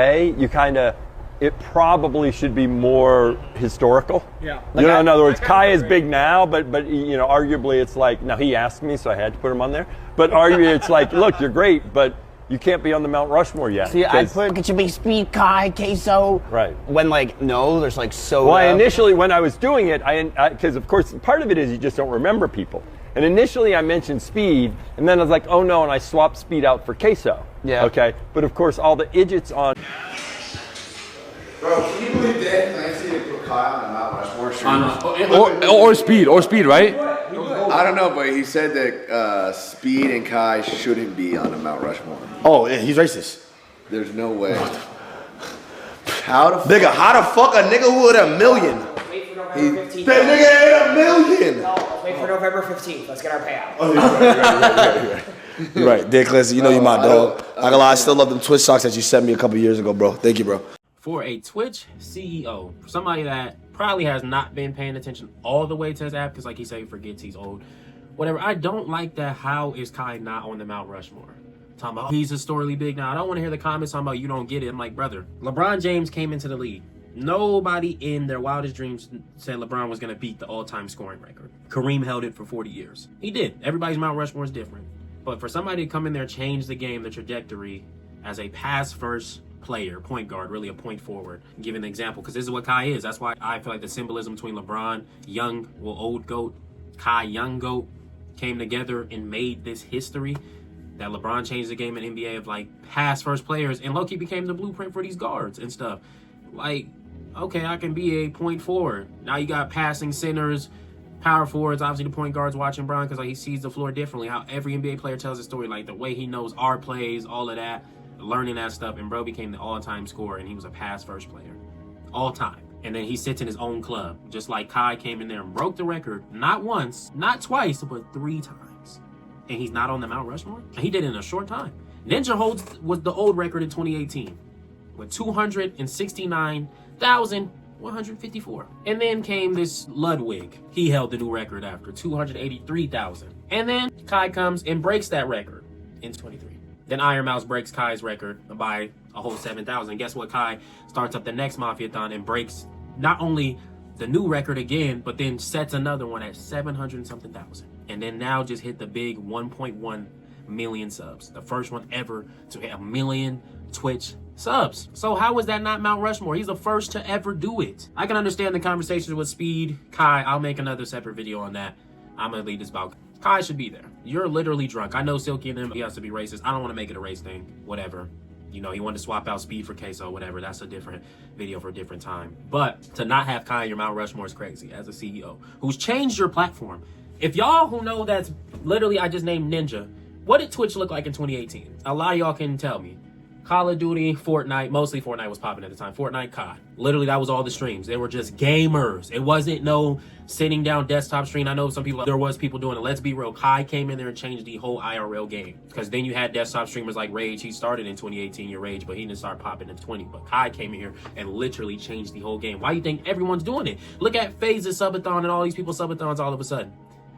Hey, you kind of, it probably should be more historical. Yeah. You know, in other words, Kai is big now, but you know, arguably it's like, now he asked me, so I had to put him on there. But arguably it's like, look, you're great, but you can't be on the Mount Rushmore yet. See, I put, could you be Speed, Kai, Queso? Right. When like, no, there's like so. Well, initially when I was doing it, because of course part of it is you just don't remember people. And initially I mentioned Speed, and then I was like, oh no, and I swapped Speed out for Queso. Yeah. Okay. But of course all the idiots on. Bro, can you believe that Clancy put Kyle on Mount Rushmore? Or speed, right? I don't know, but he said that Speed and Kai shouldn't be on the Mount Rushmore. Oh, yeah, he's racist. There's no way. How the fuck? Nigga, how the fuck a nigga who had $1 million? Wait for November 15th. That nigga had $1 million. No, wait for November 15th. Let's get our payout. Oh, you're right. Dick Clancy, you know you my dog. I ain't gonna lie, I still love them Twitch socks that you sent me a couple years ago, bro. Thank you, bro. For a Twitch CEO, somebody that probably has not been paying attention all the way to his app, because like he said, he forgets he's old. Whatever, I don't like that. How is Kai not on the Mount Rushmore? Talking about, he's historically big now. I don't want to hear the comments talking about you don't get it. I'm like, brother, LeBron James came into the league. Nobody in their wildest dreams said LeBron was going to beat the all-time scoring record. Kareem held it for 40 years. He did. Everybody's Mount Rushmore is different. But for somebody to come in there, change the game, the trajectory, as a pass-first player, point guard, really a point forward, give an example, because this is what Kai is. That's why I feel like the symbolism between LeBron, young, well, old GOAT, Kai, young GOAT, came together and made this history. That LeBron changed the game in NBA of like pass first players, and Loki became the blueprint for these guards and stuff. Like, okay, I can be a point forward. Now you got passing centers, power forwards, obviously the point guards watching Bron because like he sees the floor differently. How every NBA player tells a story, like the way he knows our plays, all of that, learning that stuff, and bro became the all-time scorer, and he was a pass first player, all time. And then he sits in his own club, just like Kai came in there and broke the record, not once, not twice, but 3 times. And he's not on the Mount Rushmore? And he did it in a short time. Ninja was the old record in 2018 with 269,154. And then came this Ludwig. He held the new record after 283,000. And then Kai comes and breaks that record in 23. Then Iron Mouse breaks Kai's record by a whole 7,000. Guess what? Kai starts up the next Mafia-thon and breaks not only the new record again, but then sets another one at 700-something thousand. And then now just hit the big 1.1 million subs. The first one ever to hit 1 million Twitch subs. So how is that not Mount Rushmore? He's the first to ever do it. I can understand the conversations with Speed, Kai. I'll make another separate video on that. I'm gonna leave this about Kai should be there. You're literally drunk. I know Silky and him, he has to be racist. I don't want to make it a race thing. Whatever. You know, he wanted to swap out Speed for Queso, whatever. That's a different video for a different time. But to not have Kai in your Mount Rushmore is crazy as a CEO who's changed your platform. If y'all who know that's literally, I just named Ninja, what did Twitch look like in 2018? A lot of y'all can tell me. Call of Duty, Fortnite, mostly Fortnite was popping at the time. Fortnite, COD. Literally, that was all the streams. They were just gamers. It wasn't no sitting down desktop stream. I know some people, there was people doing it. Let's be real. Kai came in there and changed the whole IRL game. Because then you had desktop streamers like Rage. He started in 2018, your Rage, but he didn't start popping in 20. But Kai came in here and literally changed the whole game. Why do you think everyone's doing it? Look at FaZe's subathon and all these people's subathons all of a sudden.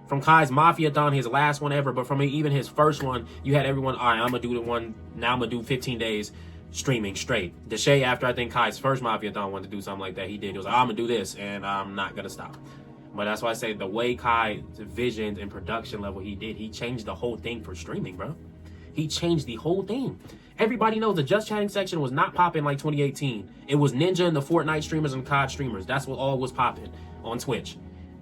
From Kai's Mafia-thon, his last one ever, but from even his first one, you had everyone, all right, I'm going to do the one, now I'm going to do 15 days streaming straight. Deshae, after I think Kai's first Mafia-thon wanted to do something like that, he did. He was like, I'm going to do this, and I'm not going to stop. But that's why I say the way Kai visioned and production level he did, he changed the whole thing for streaming, bro. He changed the whole thing. Everybody knows the Just Chatting section was not popping like 2018. It was Ninja and the Fortnite streamers and COD streamers. That's what all was popping on Twitch.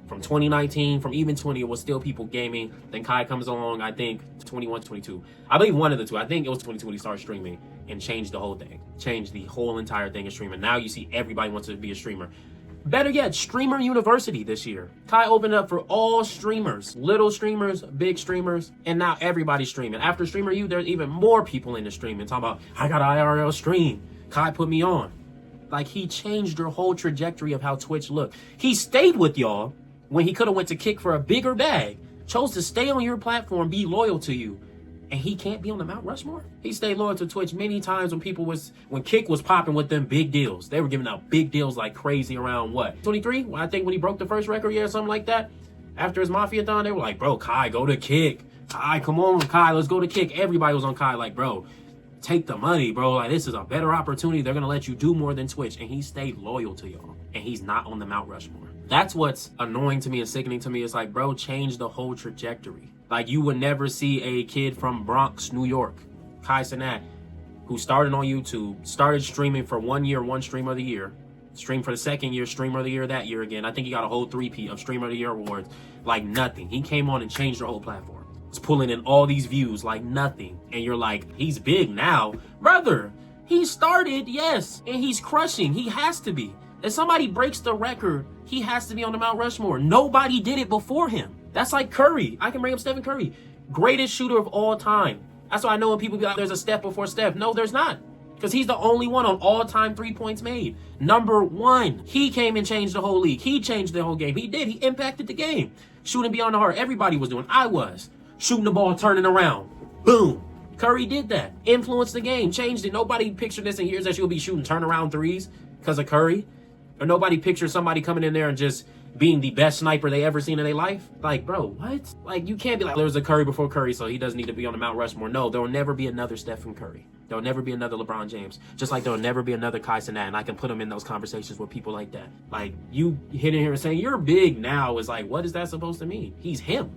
From 2019, from even 20, it was still people gaming. Then Kai comes along, I think, 21, 22. I believe one of the two. I think it was 22 when he started streaming and changed the whole thing. Changed the whole entire thing of streaming. Now you see everybody wants to be a streamer. Better yet, Streamer University this year. Kai opened up for all streamers. Little streamers, big streamers, and now everybody's streaming. After Streamer U, there's even more people in the streaming. Talking about, I got an IRL stream. Kai put me on. Like, he changed your whole trajectory of how Twitch looked. He stayed with y'all when he could have went to Kick for a bigger bag, chose to stay on your platform, be loyal to you, and he can't be on the Mount Rushmore? He stayed loyal to Twitch many times when Kick was popping with them big deals. They were giving out big deals like crazy around what? 23? I think when he broke the first record year or something like that, after his Mafia-thon, they were like, bro, Kai, go to Kick. Kai, come on, Kai, let's go to Kick. Everybody was on Kai like, bro, take the money, bro. Like, this is a better opportunity. They're gonna let you do more than Twitch. And he stayed loyal to y'all. And he's not on the Mount Rushmore. That's what's annoying to me and sickening to me. It's like, bro, change the whole trajectory. Like, you would never see a kid from Bronx, New York, Kai Cenat, who started on YouTube, started streaming for 1 year, one streamer of the year, streamed for the second year, streamer of the year that year again. I think he got a whole three-peat of streamer of the year awards. Like nothing. He came on and changed the whole platform. Was pulling in all these views like nothing. And you're like, he's big now. Brother, he started, yes, and he's crushing. He has to be. If somebody breaks the record, he has to be on the Mount Rushmore. Nobody did it before him. That's like Curry. I can bring up Stephen Curry. Greatest shooter of all time. That's why I know when people be like, there's a Steph before Steph. No, there's not. Because he's the only one on all-time 3 points made. Number one. He came and changed the whole league. He changed the whole game. He did. He impacted the game. Shooting beyond the heart. Everybody was doing. I was. Shooting the ball, turning around. Boom. Curry did that. Influenced the game. Changed it. Nobody pictured this in years that you'll be shooting turnaround threes because of Curry. Or nobody pictures somebody coming in there and just being the best sniper they ever seen in their life. Like, bro, what? Like, you can't be like, there was a Curry before Curry, so he doesn't need to be on the Mount Rushmore. No, there will never be another Stephen Curry. There will never be another LeBron James. Just like there will never be another Kai Cenat, and I can put him in those conversations with people like that. Like, you hitting here and saying, you're big now is like, what is that supposed to mean? He's him.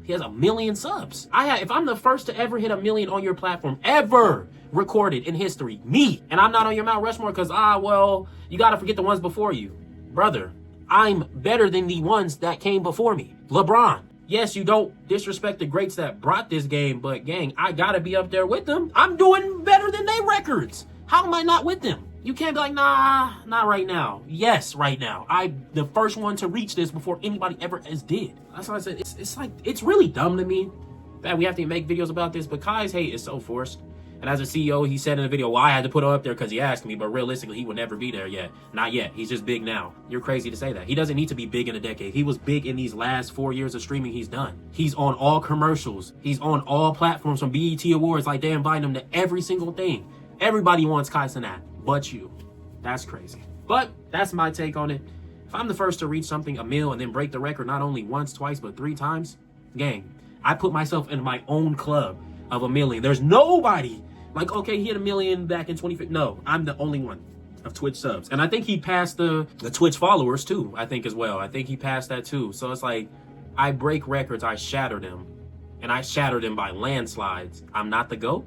He has 1 million subs. If I'm the first to ever hit 1 million on your platform, ever recorded in history, me, and I'm not on your Mount Rushmore because, well, you got to forget the ones before you. Brother, I'm better than the ones that came before me. LeBron. Yes, you don't disrespect the greats that brought this game, but gang, I gotta be up there with them. I'm doing better than they records. How am I not with them? You can't be like, nah, not right now. Yes, right now. I'm the first one to reach this before anybody ever has did. That's why I said, it's like, it's really dumb to me that we have to make videos about this, but Kai's hate is so forced. And as a CEO, he said in the video, well, I had to put him up there because he asked me, but realistically, he would never be there yet. Not yet. He's just big now. You're crazy to say that. He doesn't need to be big in a decade. He was big in these last 4 years of streaming he's done. He's on all commercials. He's on all platforms from BET Awards. Like, they invite him to every single thing. Everybody wants Kai Cenat, but you. That's crazy. But that's my take on it. If I'm the first to reach something, 1 mil, and then break the record not only once, twice, but 3 times, gang, I put myself in my own club of 1 million. There's nobody like, okay, he hit 1 million back in 2015. No, I'm the only one of Twitch subs. And I think he passed the Twitch followers too, I think as well. I think he passed that too. So it's like, I break records, I shatter them. And I shattered them by landslides. I'm not the GOAT?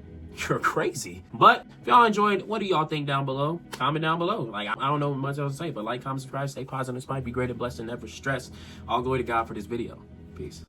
You're crazy. But if y'all enjoyed, what do y'all think down below? Comment down below. Like, I don't know much else to say, but like, comment, subscribe, stay positive, inspired, be great and blessed, and never stress. All glory to God for this video. Peace.